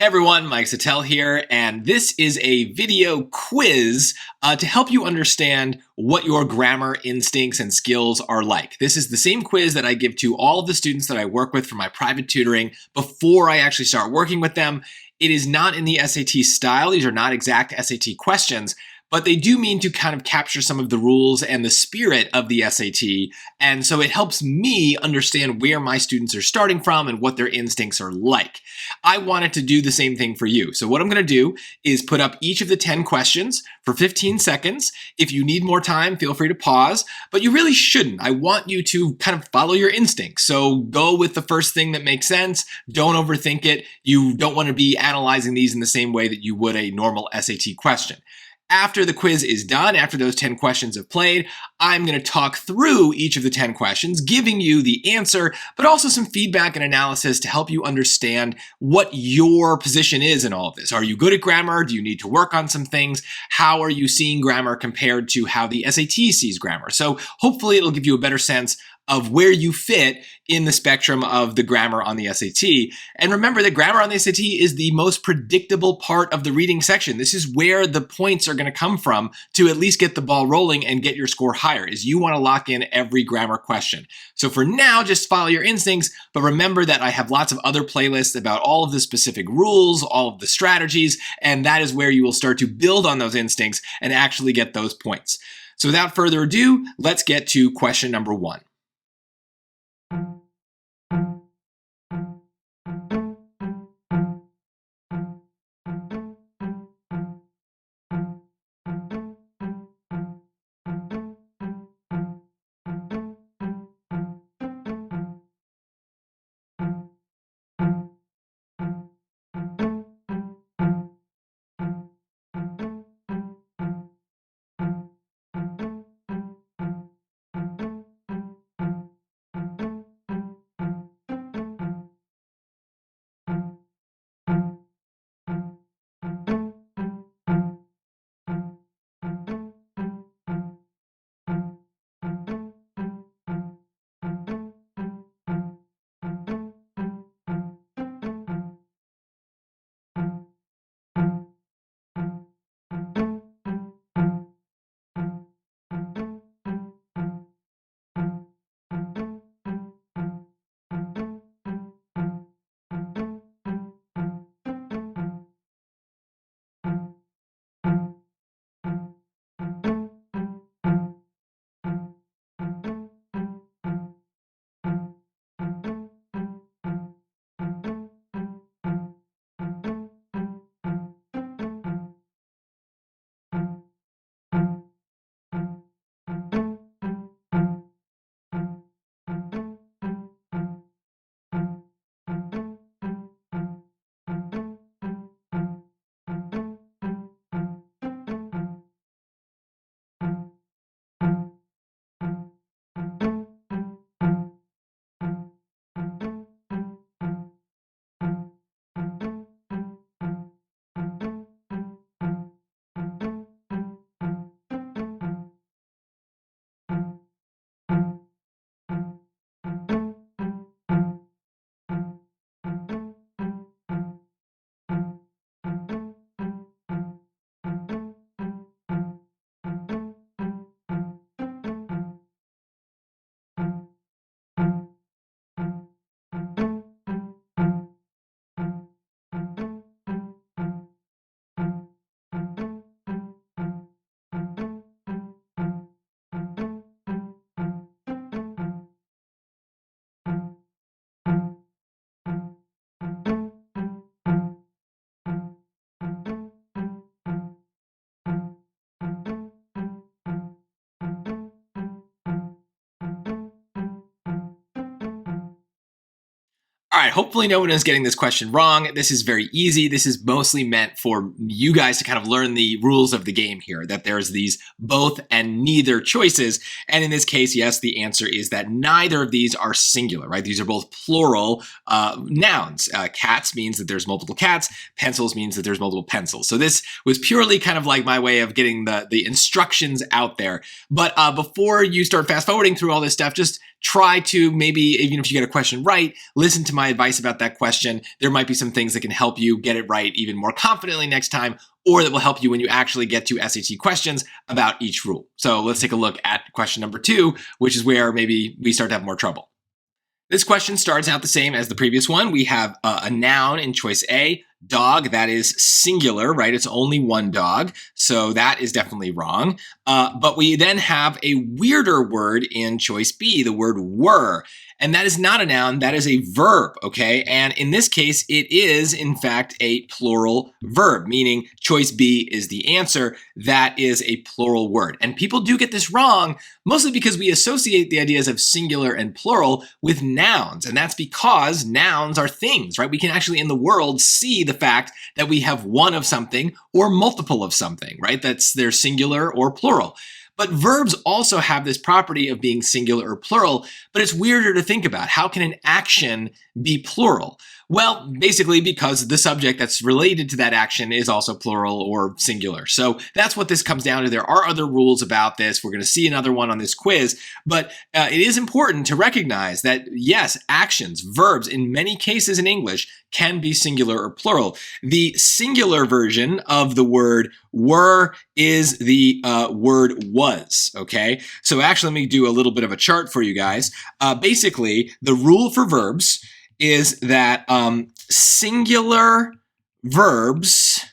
Hey everyone, Mike Settele here, and this is a video quiz to help you understand what your grammar instincts and skills are like. This is the same quiz that I give to all of the students that I work with for my private tutoring before I actually start working with them. It is not in the SAT style. These are not exact SAT questions, but they do mean to kind of capture some of the rules and the spirit of the SAT. And so it helps me understand where my students are starting from and what their instincts are like. I wanted to do the same thing for you. So what I'm going to do is put up each of the 10 questions for 15 seconds. If you need more time, feel free to pause, but you really shouldn't. I want you to kind of follow your instincts. So go with the first thing that makes sense. Don't overthink it. You don't want to be analyzing these in the same way that you would a normal SAT question. After the quiz is done, after those 10 questions have played, I'm going to talk through each of the 10 questions, giving you the answer, but also some feedback and analysis to help you understand what your position is in all of this. Are you good at grammar? Do you need to work on some things? How are you seeing grammar compared to how the SAT sees grammar? So hopefully it'll give you a better sense of where you fit in the spectrum of the grammar on the SAT. And remember that grammar on the SAT is the most predictable part of the reading section. This is where the points are going to come from to at least get the ball rolling and get your score higher, is you want to lock in every grammar question. So for now, just follow your instincts, but remember that I have lots of other playlists about all of the specific rules, all of the strategies, and that is where you will start to build on those instincts and actually get those points. So without further ado, let's get to question number 1. All right, hopefully no one is getting this question wrong. This is very easy. This is mostly meant for you guys to kind of learn the rules of the game here, that there's these both and neither choices. And in this case, yes, the answer is that neither of these are singular, right? These are both plural nouns. Cats means that there's multiple cats. Pencils means that there's multiple pencils. So this was purely kind of like my way of getting the instructions out there. But before you start fast forwarding through all this stuff, just try to maybe, even if you get a question right, listen to my advice about that question. There might be some things that can help you get it right even more confidently next time, or that will help you when you actually get to SAT questions about each rule. So let's take a look at question number 2, which is where maybe we start to have more trouble. This question starts out the same as the previous one. We have a noun in choice A, dog. That is singular, right? It's only one dog. So that is definitely wrong. But we then have a weirder word in choice B, the word were. And that is not a noun, that is a verb, okay? And in this case, it is, in fact, a plural verb, meaning choice B is the answer. That is a plural word. And people do get this wrong, mostly because we associate the ideas of singular and plural with nouns. And that's because nouns are things, right? We can actually, in the world, see the fact that we have one of something or multiple of something, right? That's their singular or plural. But verbs also have this property of being singular or plural, but it's weirder to think about. How can an action be plural? Well, basically because the subject that's related to that action is also plural or singular. So that's what this comes down to. There are other rules about this. We're going to see another one on this quiz, but it is important to recognize that yes, actions, verbs, in many cases in English can be singular or plural. The singular version of the word were is the word was, okay? So actually, let me do a little bit of a chart for you guys. Basically, the rule for verbs is that singular verbs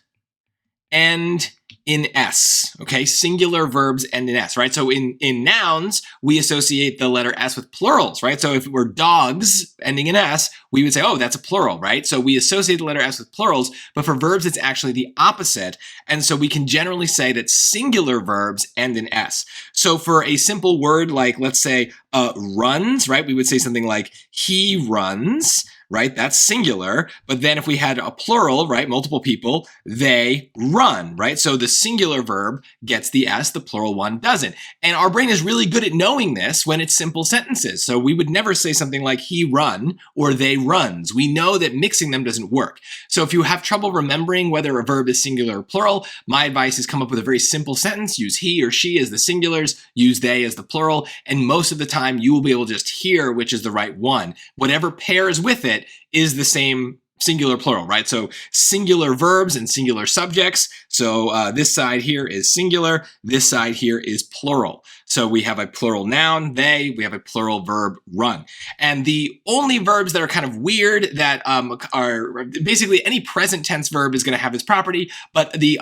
end in S, okay? Singular verbs end in S, right? So in nouns, we associate the letter S with plurals, right? So if it were dogs ending in S, we would say, oh, that's a plural, right? So we associate the letter S with plurals, but for verbs, it's actually the opposite. And so we can generally say that singular verbs end in S. So for a simple word like, let's say, runs, right? We would say something like, he runs, right? That's singular. But then if we had a plural, right? Multiple people, they run, right? So the singular verb gets the S, the plural one doesn't. And our brain is really good at knowing this when it's simple sentences. So we would never say something like he run or they runs. We know that mixing them doesn't work. So if you have trouble remembering whether a verb is singular or plural, my advice is come up with a very simple sentence. Use he or she as the singulars, use they as the plural, and most of the time you will be able to just hear which is the right one. Whatever pairs with it is the same singular plural, right? So singular verbs and singular subjects. So this side here is singular, this side here is plural. So we have a plural noun, they, we have a plural verb, run. And the only verbs that are kind of weird that are basically any present tense verb is going to have this property, but the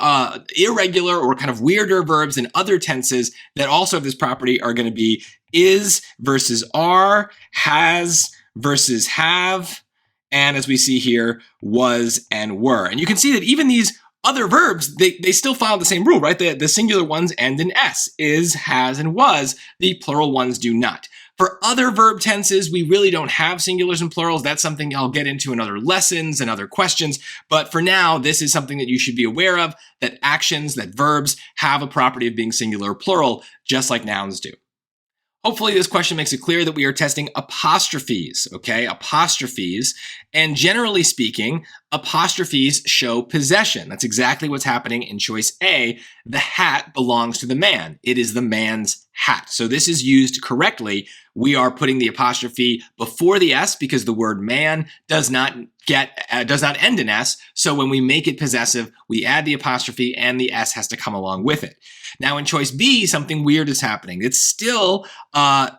irregular or kind of weirder verbs in other tenses that also have this property are going to be is versus are, has versus have, and as we see here, was and were. And you can see that even these other verbs, they still follow the same rule, right? The singular ones end in S, is, has, and was. The plural ones do not. For other verb tenses, we really don't have singulars and plurals. That's something I'll get into in other lessons and other questions. But for now, this is something that you should be aware of, that actions, that verbs have a property of being singular or plural, just like nouns do. Hopefully this question makes it clear that we are testing apostrophes, okay? Apostrophes. And generally speaking, apostrophes show possession. That's exactly what's happening in choice A. The hat belongs to the man. It is the man's hat. So this is used correctly. We are putting the apostrophe before the S because the word man does not end in S. So when we make it possessive, we add the apostrophe and the S has to come along with it. Now in choice B, something weird is happening. It's still a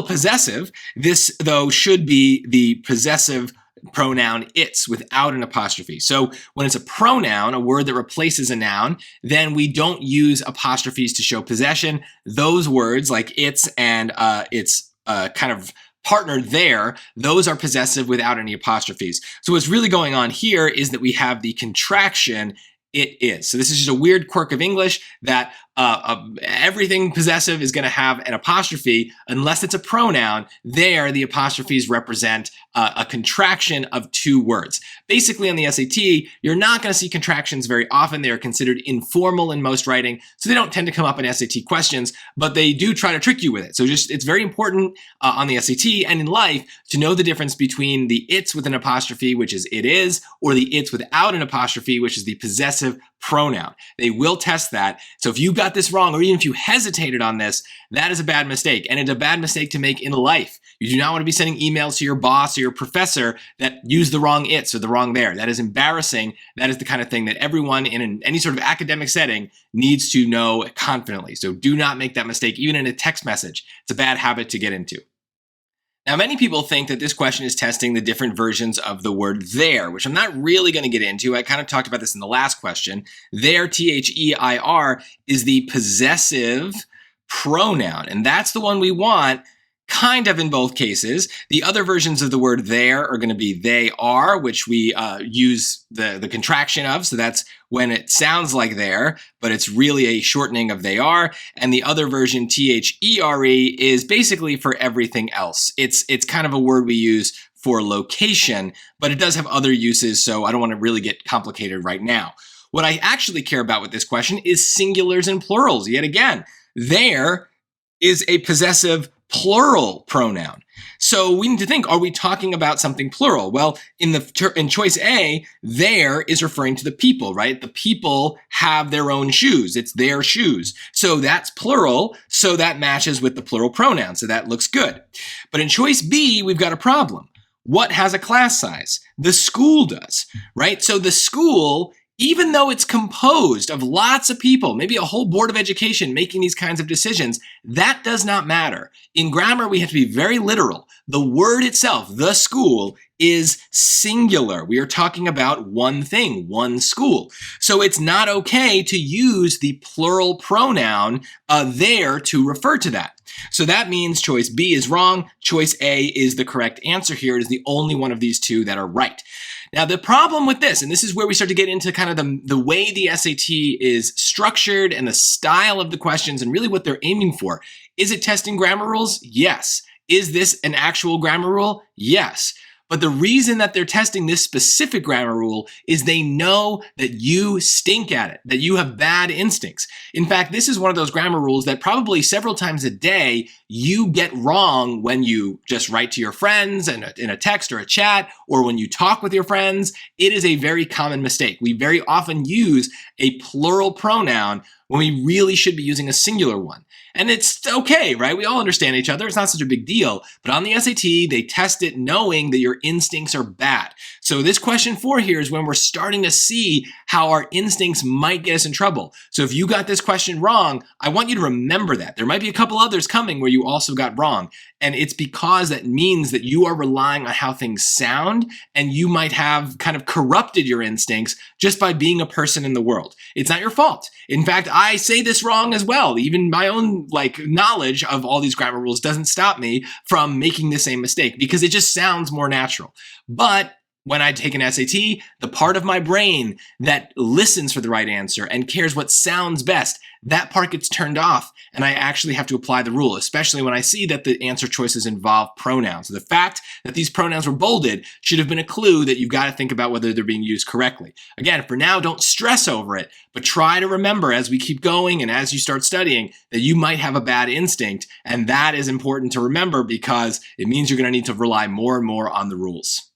possessive. This though should be the possessive pronoun its without an apostrophe. So when it's a pronoun, a word that replaces a noun, then we don't use apostrophes to show possession. Those words like its and its kind of partner there, those are possessive without any apostrophes. So what's really going on here is that we have the contraction it is. So this is just a weird quirk of English that everything possessive is going to have an apostrophe unless it's a pronoun. There, the apostrophes represent a contraction of two words. Basically, on the SAT, you're not going to see contractions very often. They are considered informal in most writing, so they don't tend to come up in SAT questions, but they do try to trick you with it. So it's very important on the SAT and in life to know the difference between the its with an apostrophe, which is it is, or the its without an apostrophe, which is the possessive pronoun. They will test that. So if you've got got this wrong, or even if you hesitated on this, that is a bad mistake. And it's a bad mistake to make in life. You do not want to be sending emails to your boss or your professor that use the wrong its or the wrong there. That is embarrassing. That is the kind of thing that everyone in any sort of academic setting needs to know confidently. So do not make that mistake, even in a text message. It's a bad habit to get into. Now, many people think that this question is testing the different versions of the word there, which I'm not really going to get into. I kind of talked about this in the last question. There, T-H-E-I-R, is the possessive pronoun, and that's the one we want kind of in both cases. The other versions of the word there are going to be they are, which we use the contraction of. So that's when it sounds like there, but it's really a shortening of they are. And the other version, T-H-E-R-E, is basically for everything else. It's kind of a word we use for location, but it does have other uses, so I don't want to really get complicated right now. What I actually care about with this question is singulars and plurals. Yet again, there is a possessive plural pronoun. So we need to think, are we talking about something plural? Well, in choice A, there is referring to the people, right? The people have their own shoes. It's their shoes. So that's plural. So that matches with the plural pronoun. So that looks good. But in choice B, we've got a problem. What has a class size? The school does, right? So the school, even though it's composed of lots of people, maybe a whole board of education making these kinds of decisions, that does not matter. In grammar, we have to be very literal. The word itself, the school, is singular. We are talking about one thing, one school. So it's not okay to use the plural pronoun there to refer to that. So that means choice B is wrong. Choice A is the correct answer here. It is the only one of these two that are right. Now, the problem with this, and this is where we start to get into kind of the way the SAT is structured and the style of the questions and really what they're aiming for. Is it testing grammar rules? Yes. Is this an actual grammar rule? Yes. But the reason that they're testing this specific grammar rule is they know that you stink at it, that you have bad instincts. In fact, this is one of those grammar rules that probably several times a day you get wrong when you just write to your friends in a text or a chat, or when you talk with your friends. It is a very common mistake. We very often use a plural pronoun when we really should be using a singular one. And it's okay, right? We all understand each other. It's not such a big deal. But on the SAT, they test it knowing that your instincts are bad. So this question 4 here is when we're starting to see how our instincts might get us in trouble. So if you got this question wrong, I want you to remember that. There might be a couple others coming where you also got wrong. And it's because that means that you are relying on how things sound, and you might have kind of corrupted your instincts just by being a person in the world. It's not your fault. In fact, I say this wrong as well. Even my own knowledge of all these grammar rules doesn't stop me from making the same mistake because it just sounds more natural. But when I take an SAT, the part of my brain that listens for the right answer and cares what sounds best, that part gets turned off, and I actually have to apply the rule, especially when I see that the answer choices involve pronouns. So the fact that these pronouns were bolded should have been a clue that you've got to think about whether they're being used correctly. Again, for now, don't stress over it, but try to remember as we keep going and as you start studying that you might have a bad instinct, and that is important to remember because it means you're going to need to rely more and more on the rules.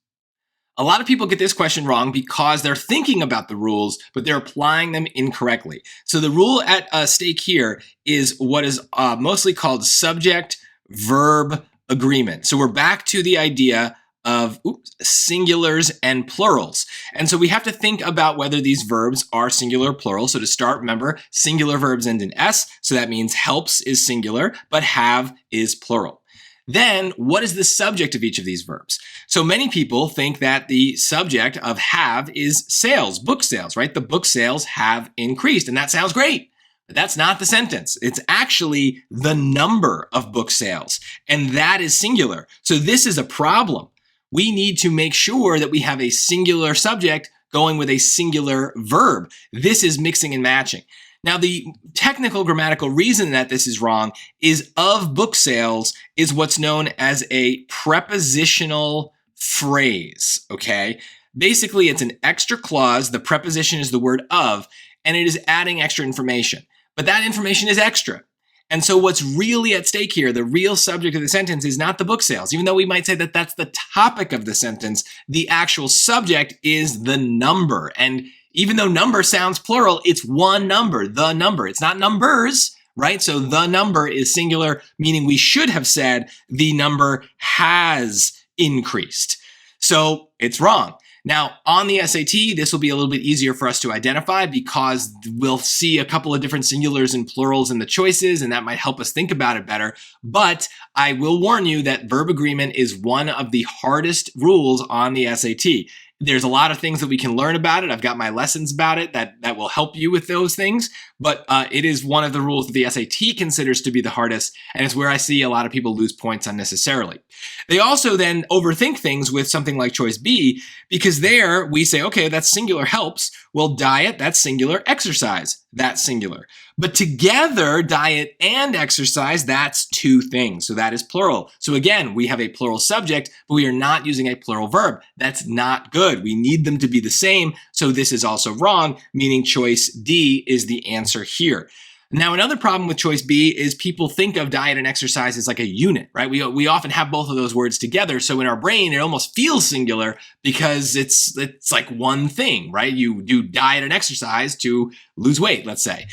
A lot of people get this question wrong because they're thinking about the rules, but they're applying them incorrectly. So the rule at stake here is what is mostly called subject-verb agreement. So we're back to the idea of singulars and plurals. And so we have to think about whether these verbs are singular or plural. So to start, remember, singular verbs end in S. So that means helps is singular, but have is plural. Then, what is the subject of each of these verbs? So many people think that the subject of have is sales, book sales, right? The book sales have increased, and that sounds great. But that's not the sentence. It's actually the number of book sales, and that is singular. So this is a problem. We need to make sure that we have a singular subject going with a singular verb. This is mixing and matching. Now, the technical grammatical reason that this is wrong is of book sales is what's known as a prepositional phrase, okay? Basically, it's an extra clause. The preposition is the word of, and it is adding extra information. But that information is extra. And so what's really at stake here, the real subject of the sentence is not the book sales. Even though we might say that that's the topic of the sentence, the actual subject is the number. And Even though number sounds plural, it's one number, the number. It's not numbers, right? So the number is singular, meaning we should have said the number has increased. So it's wrong. Now, on the SAT, this will be a little bit easier for us to identify because we'll see a couple of different singulars and plurals in the choices, and that might help us think about it better. But I will warn you that verb agreement is one of the hardest rules on the SAT. There's a lot of things that we can learn about it. I've got my lessons about it that will help you with those things. But it is one of the rules that the SAT considers to be the hardest, and it's where I see a lot of people lose points unnecessarily. They also then overthink things with something like choice B, because there we say, okay, that's singular helps. Well, diet, that's singular. Exercise, that's singular. But together, diet and exercise, that's two things. So that is plural. So again, we have a plural subject, but we are not using a plural verb. That's not good. We need them to be the same. So this is also wrong, meaning choice D is the answer here. Now, another problem with choice B is people think of diet and exercise as like a unit, right? We often have both of those words together. So in our brain, it almost feels singular because it's like one thing, right? You do diet and exercise to lose weight, let's say.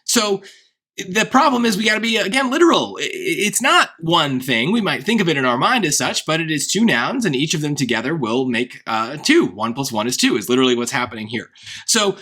So the problem is we got to be, again, literal. It's not one thing. We might think of it in our mind as such, but it is two nouns, and each of them together will make two. 1 + 1 is 2 is literally what's happening here. So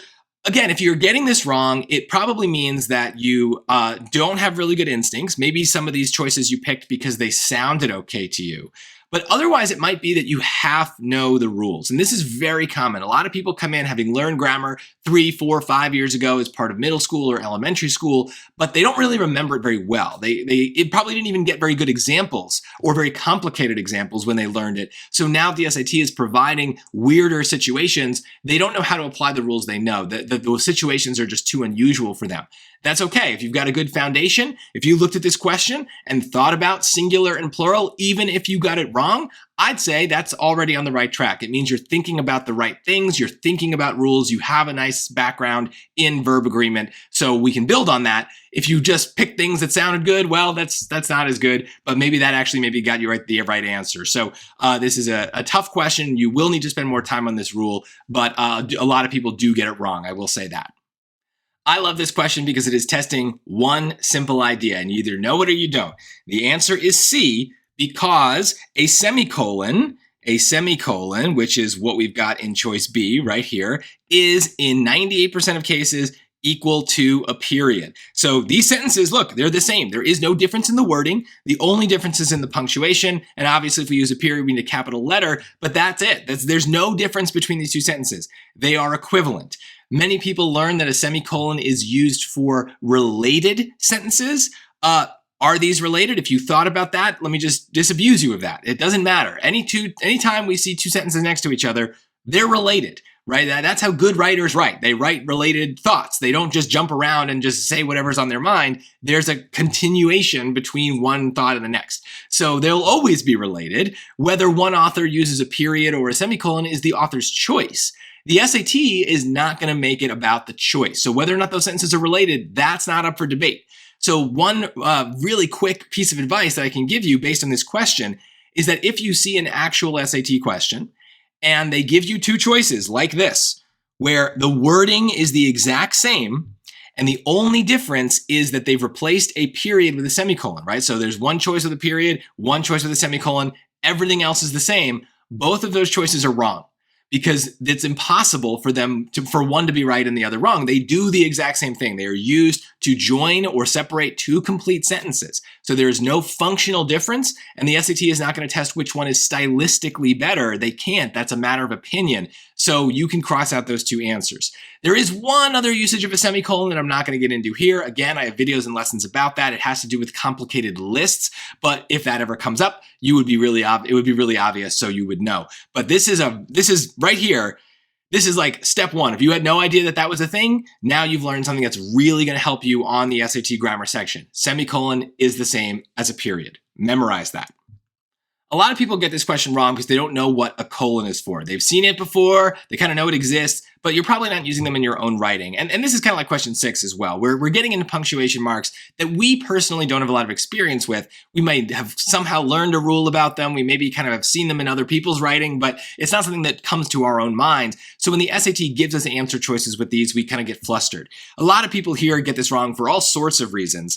again, if you're getting this wrong, it probably means that you don't have really good instincts. Maybe some of these choices you picked because they sounded okay to you. But otherwise, it might be that you half know the rules. And this is very common. A lot of people come in having learned grammar 3, 4, 5 years ago as part of middle school or elementary school, but they don't really remember it very well. They probably didn't even get very good examples or very complicated examples when they learned it. So now the SAT is providing weirder situations. They don't know how to apply the rules they know. Those situations are just too unusual for them. That's okay. If you've got a good foundation, if you looked at this question and thought about singular and plural, even if you got it wrong, I'd say that's already on the right track. It means you're thinking about the right things. You're thinking about rules. You have a nice background in verb agreement, so we can build on that. If you just pick things that sounded good, well, that's not as good, but maybe that actually maybe got you the right answer. So this is a tough question. You will need to spend more time on this rule, but a lot of people do get it wrong. I will say that. I love this question because it is testing one simple idea, and you either know it or you don't. The answer is C, because a semicolon, which is what we've got in choice B right here, is in 98% of cases equal to a period. So these sentences, look, they're the same. There is no difference in the wording. The only difference is in the punctuation. And obviously, if we use a period, we need a capital letter, but that's it. There's no difference between these two sentences. They are equivalent. Many people learn that a semicolon is used for related sentences. Are these related? If you thought about that, let me just disabuse you of that. It doesn't matter. Anytime we see two sentences next to each other, they're related, right? That's how good writers write. They write related thoughts. They don't just jump around and just say whatever's on their mind. There's a continuation between one thought and the next. So they'll always be related. Whether one author uses a period or a semicolon is the author's choice. The SAT is not going to make it about the choice. So whether or not those sentences are related, that's not up for debate. So one really quick piece of advice that I can give you based on this question is that if you see an actual SAT question and they give you two choices like this, where the wording is the exact same and the only difference is that they've replaced a period with a semicolon, right? So there's one choice with a period, one choice with a semicolon, everything else is the same. Both of those choices are wrong, because it's impossible for one to be right and the other wrong. They do the exact same thing. They are used to join or separate two complete sentences. So there is no functional difference, and the SAT is not going to test which one is stylistically better. They can't. That's a matter of opinion. So you can cross out those two answers. There is one other usage of a semicolon that I'm not going to get into here. Again, I have videos and lessons about that. It has to do with complicated lists, but if that ever comes up, it would be really obvious, so you would know. But this is right here. This is like step one. If you had no idea that that was a thing, now you've learned something that's really going to help you on the SAT grammar section. Semicolon is the same as a period. Memorize that. A lot of people get this question wrong because they don't know what a colon is for. They've seen it before, they kind of know it exists, but you're probably not using them in your own writing. And this is kind of like question 6 as well. We're getting into punctuation marks that we personally don't have a lot of experience with. We might have somehow learned a rule about them. We maybe kind of have seen them in other people's writing, but it's not something that comes to our own mind. So when the SAT gives us answer choices with these, we kind of get flustered. A lot of people here get this wrong for all sorts of reasons.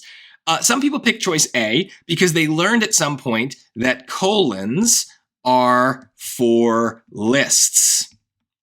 Some people pick choice A because they learned at some point that colons are for lists,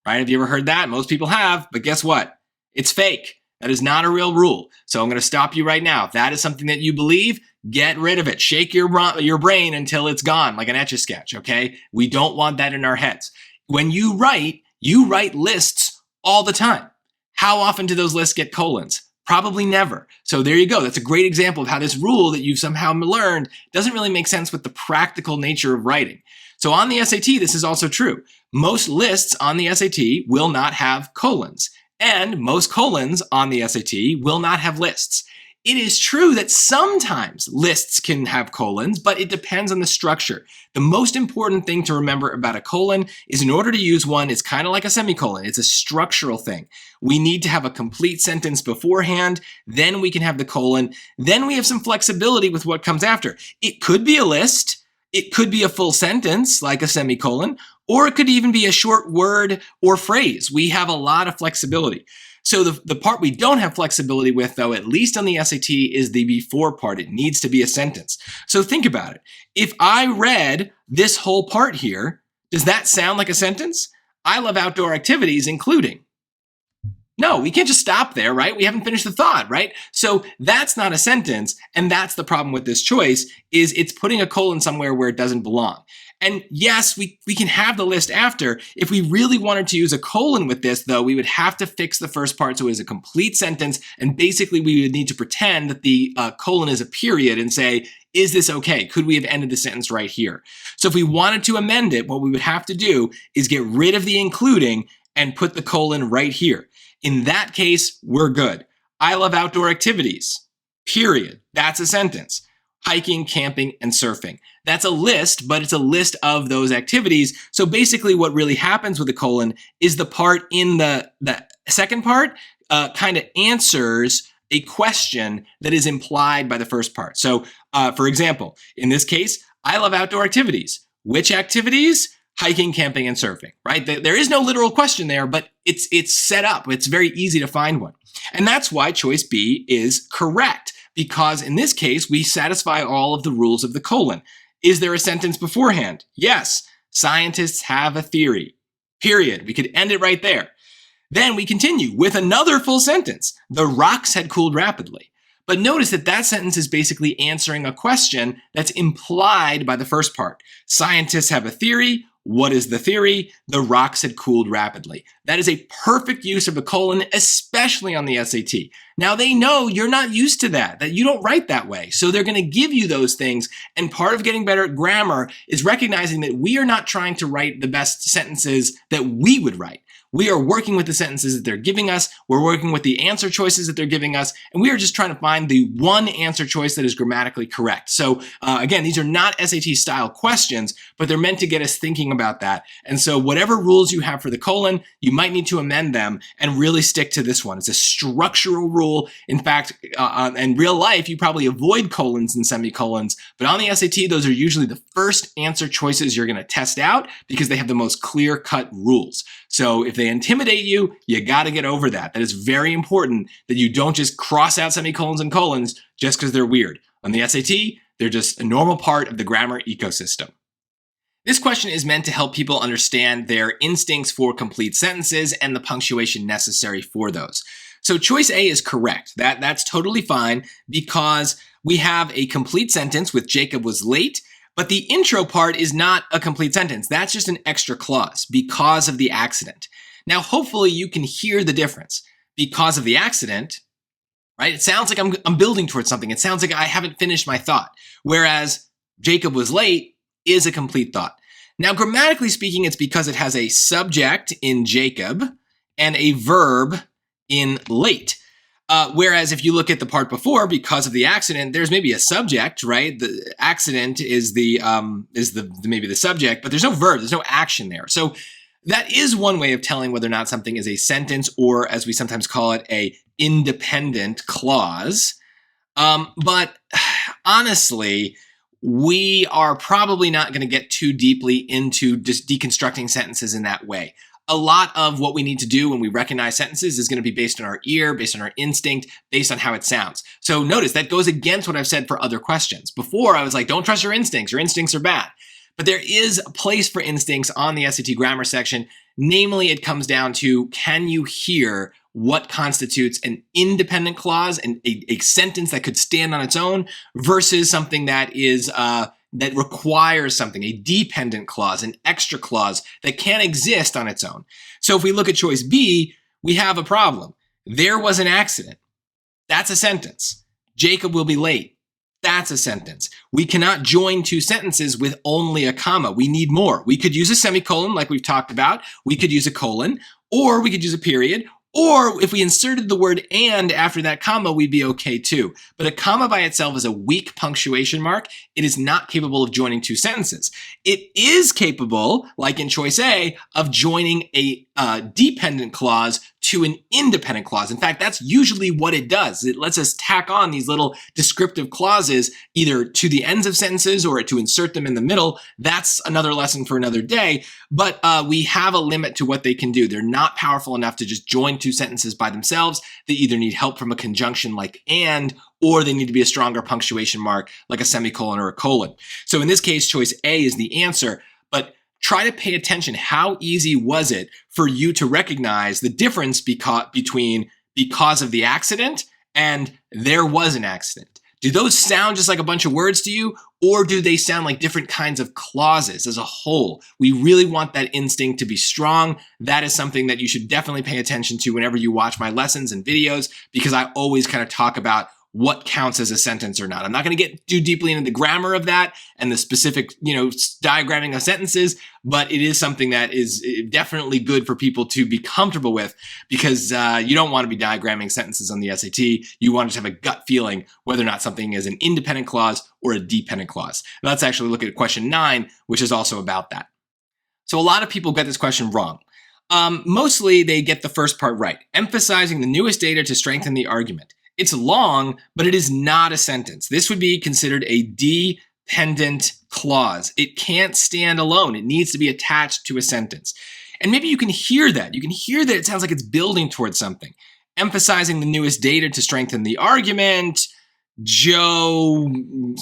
right? Have you ever heard that? Most people have, but guess what? It's fake. That is not a real rule. So I'm going to stop you right now. If that is something that you believe, get rid of it. Shake your brain until it's gone, like an Etch-a-Sketch, okay? We don't want that in our heads. When you write lists all the time. How often do those lists get colons? Probably never. So there you go. That's a great example of how this rule that you've somehow learned doesn't really make sense with the practical nature of writing. So on the SAT, this is also true. Most lists on the SAT will not have colons, and most colons on the SAT will not have lists. It is true that sometimes lists can have colons, but it depends on the structure. The most important thing to remember about a colon is in order to use one, it's kind of like a semicolon. It's a structural thing. We need to have a complete sentence beforehand, then we can have the colon, then we have some flexibility with what comes after. It could be a list, it could be a full sentence like a semicolon, or it could even be a short word or phrase. We have a lot of flexibility. So the part we don't have flexibility with, though, at least on the SAT, is the before part. It needs to be a sentence. So think about it. If I read this whole part here, does that sound like a sentence? I love outdoor activities, including. No, we can't just stop there, right? We haven't finished the thought, right? So that's not a sentence, and that's the problem with this choice, is it's putting a colon somewhere where it doesn't belong. And yes, we can have the list after. If we really wanted to use a colon with this, though, we would have to fix the first part so it is a complete sentence, and basically we would need to pretend that the colon is a period and say, is this okay? Could we have ended the sentence right here? So if we wanted to amend it, what we would have to do is get rid of the including and put the colon right here. In that case, we're good. I love outdoor activities, period. That's a sentence. Hiking, camping, and surfing. That's a list, but it's a list of those activities. So basically what really happens with the colon is the part in the second part kind of answers a question that is implied by the first part. So for example, in this case, I love outdoor activities. Which activities? Hiking, camping, and surfing, right? There is no literal question there, but it's set up. It's very easy to find one. And that's why choice B is correct, because in this case, we satisfy all of the rules of the colon. Is there a sentence beforehand? Yes. Scientists have a theory. Period. We could end it right there. Then we continue with another full sentence. The rocks had cooled rapidly. But notice that that sentence is basically answering a question that's implied by the first part. Scientists have a theory. What is the theory? The rocks had cooled rapidly. That is a perfect use of the colon, especially on the SAT. Now they know you're not used to that you don't write that way. So they're going to give you those things. And part of getting better at grammar is recognizing that we are not trying to write the best sentences that we would write. We are working with the sentences that they're giving us. We're working with the answer choices that they're giving us. And we are just trying to find the one answer choice that is grammatically correct. So again, these are not SAT style questions, but they're meant to get us thinking about that. And so whatever rules you have for the colon, you might need to amend them and really stick to this one. It's a structural rule. In fact, in real life, you probably avoid colons and semicolons, but on the SAT, those are usually the first answer choices you're going to test out because they have the most clear-cut rules. So if they intimidate you, you got to get over that. That is very important that you don't just cross out semicolons and colons just because they're weird. On the SAT, they're just a normal part of the grammar ecosystem. This question is meant to help people understand their instincts for complete sentences and the punctuation necessary for those. So choice A is correct. That's totally fine because we have a complete sentence with Jacob was late. But the intro part is not a complete sentence. That's just an extra clause, because of the accident. Now, hopefully you can hear the difference. Because of the accident, right? It sounds like I'm building towards something. It sounds like I haven't finished my thought. Whereas Jacob was late is a complete thought. Now, grammatically speaking, it's because it has a subject in Jacob and a verb in late. Whereas if you look at the part before, because of the accident, there's maybe a subject, right? The accident is maybe the subject, but there's no verb, there's no action there. So that is one way of telling whether or not something is a sentence, or as we sometimes call it, a independent clause. But honestly, we are probably not going to get too deeply into just deconstructing sentences in that way. A lot of what we need to do when we recognize sentences is going to be based on our ear, based on our instinct, based on how it sounds. So notice that goes against what I've said for other questions. Before I was like, don't trust your instincts are bad. But there is a place for instincts on the SAT grammar section. Namely, it comes down to, can you hear what constitutes an independent clause and a sentence that could stand on its own versus something that is that requires something, a dependent clause, an extra clause that can't exist on its own. So if we look at choice B, we have a problem. There was an accident. That's a sentence. Jacob will be late. That's a sentence. We cannot join two sentences with only a comma. We need more. We could use a semicolon like we've talked about. We could use a colon, or we could use a period. Or if we inserted the word and after that comma, we'd be okay too. But a comma by itself is a weak punctuation mark. It is not capable of joining two sentences. It is capable, like in choice A, of joining a dependent clause to an independent clause. In fact, that's usually what it does. It lets us tack on these little descriptive clauses either to the ends of sentences or to insert them in the middle. That's another lesson for another day. But we have a limit to what they can do. They're not powerful enough to just join two sentences by themselves. They either need help from a conjunction like and, or they need to be a stronger punctuation mark like a semicolon or a colon. So in this case, choice A is the answer. But try to pay attention. How easy was it for you to recognize the difference between because of the accident and there was an accident? Do those sound just like a bunch of words to you, or do they sound like different kinds of clauses as a whole? We really want that instinct to be strong. That is something that you should definitely pay attention to whenever you watch my lessons and videos, because I always kind of talk about what counts as a sentence or not. I'm not going to get too deeply into the grammar of that and the specific, diagramming of sentences, but it is something that is definitely good for people to be comfortable with, because you don't want to be diagramming sentences on the SAT. You want to have a gut feeling whether or not something is an independent clause or a dependent clause. Let's actually look at question 9, which is also about that. So a lot of people get this question wrong. Mostly they get the first part right, emphasizing the newest data to strengthen the argument. It's long, but it is not a sentence. This would be considered a dependent clause. It can't stand alone. It needs to be attached to a sentence. And maybe you can hear that. You can hear that it sounds like it's building towards something. Emphasizing the newest data to strengthen the argument. Joe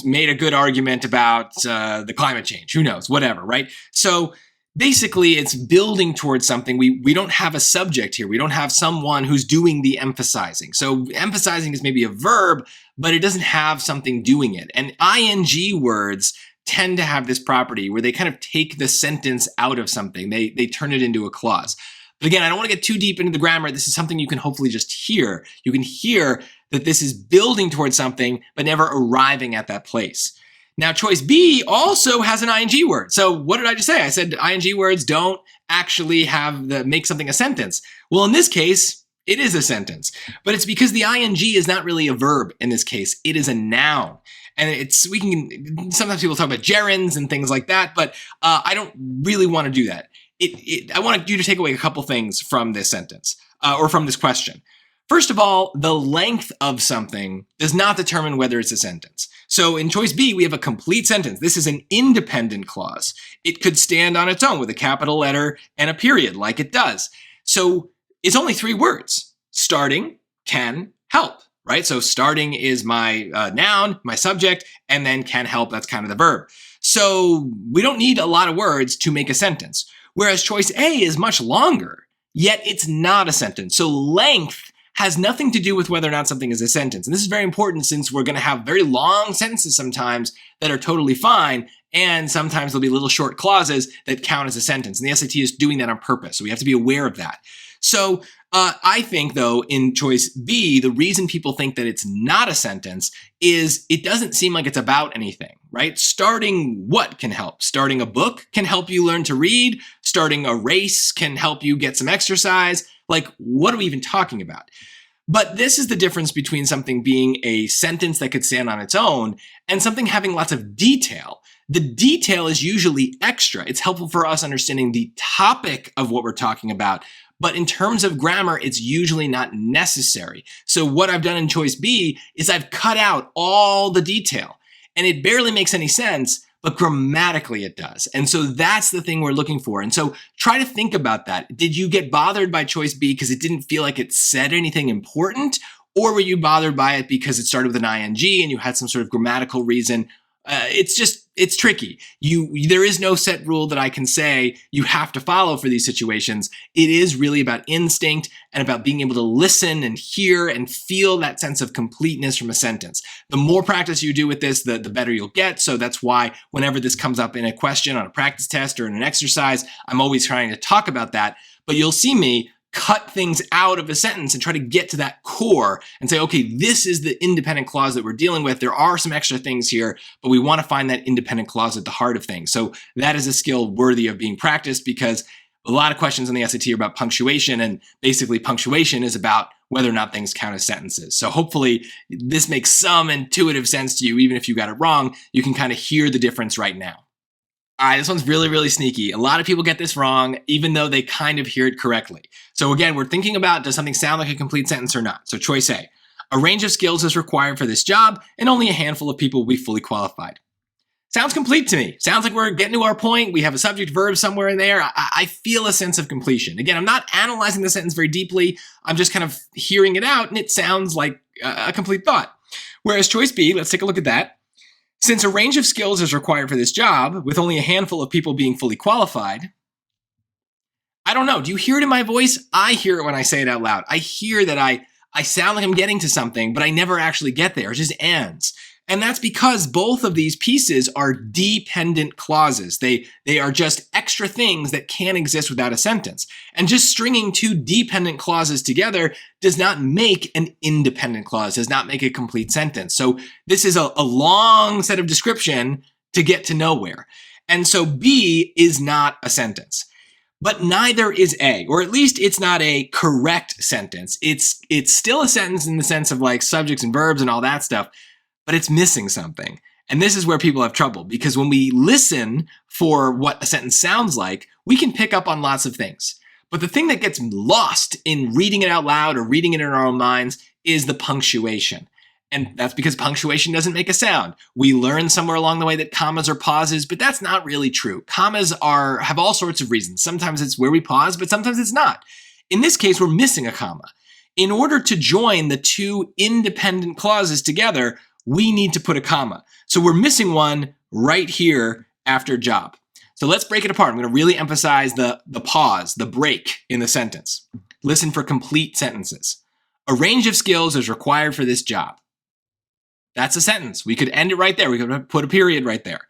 made a good argument about the climate change. Who knows? Whatever, right? So basically, it's building towards something. We don't have a subject here. We don't have someone who's doing the emphasizing. So emphasizing is maybe a verb, but it doesn't have something doing it. And ing words tend to have this property where they kind of take the sentence out of something. They turn it into a clause. But again, I don't want to get too deep into the grammar. This is something you can hopefully just hear. You can hear that this is building towards something, but never arriving at that place. Now, choice B also has an ing word. So what did I just say? I said ing words don't actually make something a sentence. Well, in this case, it is a sentence, but it's because the ing is not really a verb in this case. It is a noun. And sometimes people talk about gerunds and things like that, but I don't really want to do that. I want you to take away a couple things from this sentence or from this question. First of all, the length of something does not determine whether it's a sentence. So in choice B, we have a complete sentence. This is an independent clause. It could stand on its own with a capital letter and a period, like it does. So it's only 3 words: starting, can, help, right? So starting is my noun, my subject, and then can help, that's kind of the verb. So we don't need a lot of words to make a sentence. Whereas choice A is much longer, yet it's not a sentence. So length has nothing to do with whether or not something is a sentence. And this is very important, since we're going to have very long sentences sometimes that are totally fine, and sometimes there'll be little short clauses that count as a sentence. And the SAT is doing that on purpose, so we have to be aware of that. So I think, though, in choice B, the reason people think that it's not a sentence is it doesn't seem like it's about anything, right? Starting what can help? Starting a book can help you learn to read. Starting a race can help you get some exercise. Like, what are we even talking about? But this is the difference between something being a sentence that could stand on its own and something having lots of detail. The detail is usually extra. It's helpful for us understanding the topic of what we're talking about. But in terms of grammar, it's usually not necessary. So what I've done in choice B is I've cut out all the detail. And it barely makes any sense, but grammatically it does. And so that's the thing we're looking for. And so try to think about that. Did you get bothered by choice B because it didn't feel like it said anything important? Or were you bothered by it because it started with an ing and you had some sort of grammatical reason? It's tricky. There is no set rule that I can say you have to follow for these situations. It is really about instinct and about being able to listen and hear and feel that sense of completeness from a sentence. The more practice you do with this, the better you'll get. So that's why whenever this comes up in a question on a practice test or in an exercise, I'm always trying to talk about that. But you'll see me cut things out of a sentence and try to get to that core and say, okay, this is the independent clause that we're dealing with. There are some extra things here, but we want to find that independent clause at the heart of things. So that is a skill worthy of being practiced because a lot of questions on the SAT are about punctuation, and basically punctuation is about whether or not things count as sentences. So hopefully this makes some intuitive sense to you. Even if you got it wrong, you can kind of hear the difference right now. All right, this one's really, really sneaky. A lot of people get this wrong, even though they kind of hear it correctly. So again, we're thinking about, does something sound like a complete sentence or not? So choice A, a range of skills is required for this job, and only a handful of people will be fully qualified. Sounds complete to me. Sounds like we're getting to our point. We have a subject verb somewhere in there. I feel a sense of completion. Again, I'm not analyzing the sentence very deeply. I'm just kind of hearing it out, and it sounds like a complete thought. Whereas choice B, let's take a look at that. Since a range of skills is required for this job, with only a handful of people being fully qualified, I don't know. Do you hear it in my voice? I hear it when I say it out loud. I hear that I sound like I'm getting to something, but I never actually get there. It just ends. And that's because both of these pieces are dependent clauses. They are just extra things that can't exist without a sentence. And just stringing two dependent clauses together does not make an independent clause, does not make a complete sentence. So this is a long set of description to get to nowhere. And so B is not a sentence. But neither is A, or at least it's not a correct sentence. It's still a sentence in the sense of like subjects and verbs and all that stuff, but it's missing something. And this is where people have trouble, because when we listen for what a sentence sounds like, we can pick up on lots of things. But the thing that gets lost in reading it out loud or reading it in our own minds is the punctuation. And that's because punctuation doesn't make a sound. We learn somewhere along the way that commas are pauses, but that's not really true. Commas have all sorts of reasons. Sometimes it's where we pause, but sometimes it's not. In this case, we're missing a comma. In order to join the two independent clauses together, we need to put a comma. So we're missing one right here after job. So let's break it apart. I'm going to really emphasize the pause, the break in the sentence. Listen for complete sentences. A range of skills is required for this job. That's a sentence. We could end it right there. We could put a period right there.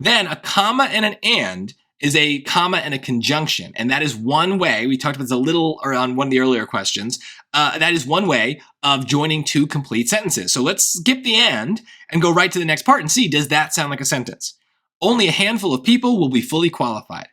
Then a comma and an and is a comma and a conjunction. And that is one way, we talked about this a little on one of the earlier questions, that is one way of joining two complete sentences. So let's skip the and go right to the next part and see, does that sound like a sentence? Only a handful of people will be fully qualified.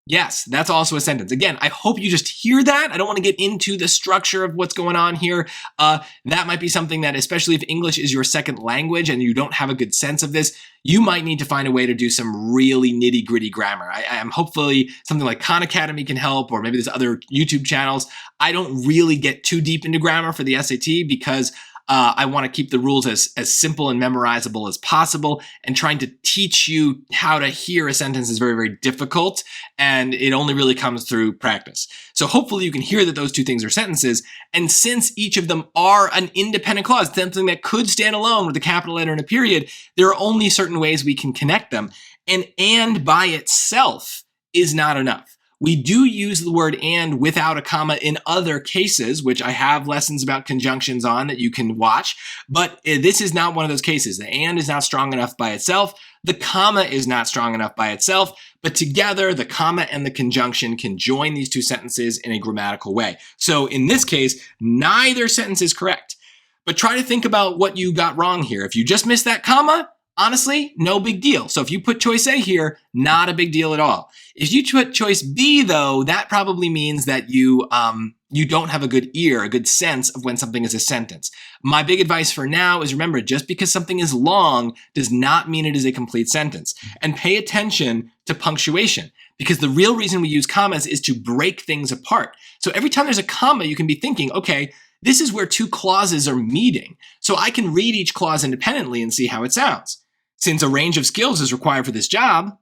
Yes, that's also a sentence. Again, I hope you just hear that. I don't want to get into the structure of what's going on here. That might be something that, especially if English is your second language and you don't have a good sense of this, you might need to find a way to do some really nitty-gritty grammar. I'm hopefully something like Khan Academy can help, or maybe there's other YouTube channels. I don't really get too deep into grammar for the SAT because I want to keep the rules as simple and memorizable as possible, and trying to teach you how to hear a sentence is very, very difficult, and it only really comes through practice. So hopefully you can hear that those two things are sentences, and since each of them are an independent clause, something that could stand alone with a capital letter and a period, there are only certain ways we can connect them, and by itself is not enough. We do use the word and without a comma in other cases, which I have lessons about conjunctions on that you can watch, but this is not one of those cases. The and is not strong enough by itself. The comma is not strong enough by itself, but together the comma and the conjunction can join these two sentences in a grammatical way. So in this case, neither sentence is correct, but try to think about what you got wrong here. If you just missed that comma, honestly, no big deal. So if you put choice A here, not a big deal at all. If you put choice B though, that probably means that you you don't have a good ear, a good sense of when something is a sentence. My big advice for now is remember, just because something is long does not mean it is a complete sentence. And pay attention to punctuation, because the real reason we use commas is to break things apart. So every time there's a comma, you can be thinking, okay, this is where two clauses are meeting. So I can read each clause independently and see how it sounds. Since a range of skills is required for this job,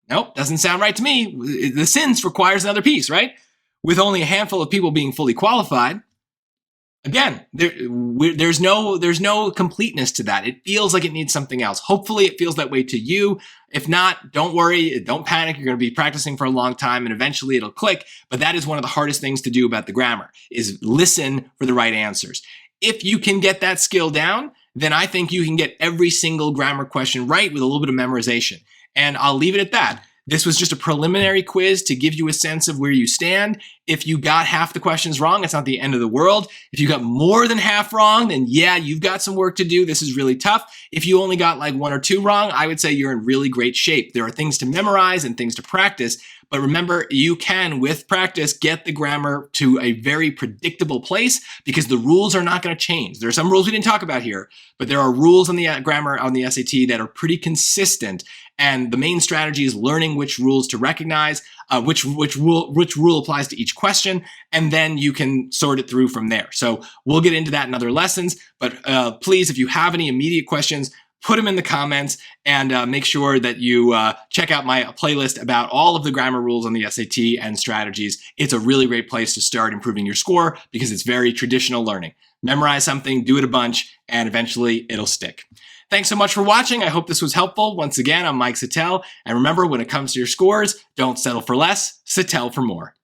nope, doesn't sound right to me. The since requires another piece, right? With only a handful of people being fully qualified, again, there's no completeness to that. It feels like it needs something else. Hopefully it feels that way to you. If not, don't worry, don't panic. You're going to be practicing for a long time and eventually it'll click. But that is one of the hardest things to do about the grammar, is listen for the right answers. If you can get that skill down, then I think you can get every single grammar question right with a little bit of memorization. And I'll leave it at that. This was just a preliminary quiz to give you a sense of where you stand. If you got half the questions wrong, it's not the end of the world. If you got more than half wrong, then yeah, you've got some work to do. This is really tough. If you only got like 1 or 2 wrong, I would say you're in really great shape. There are things to memorize and things to practice. But remember, you can, with practice, get the grammar to a very predictable place because the rules are not going to change. There are some rules we didn't talk about here, but there are rules on the grammar on the SAT that are pretty consistent. And the main strategy is learning which rules to recognize, which rule applies to each question, and then you can sort it through from there. So we'll get into that in other lessons, but please, if you have any immediate questions, put them in the comments and make sure that you check out my playlist about all of the grammar rules on the SAT and strategies. It's a really great place to start improving your score because it's very traditional learning. Memorize something, do it a bunch, and eventually it'll stick. Thanks so much for watching. I hope this was helpful. Once again, I'm Mike Settele. And remember, when it comes to your scores, don't settle for less, Settele for more.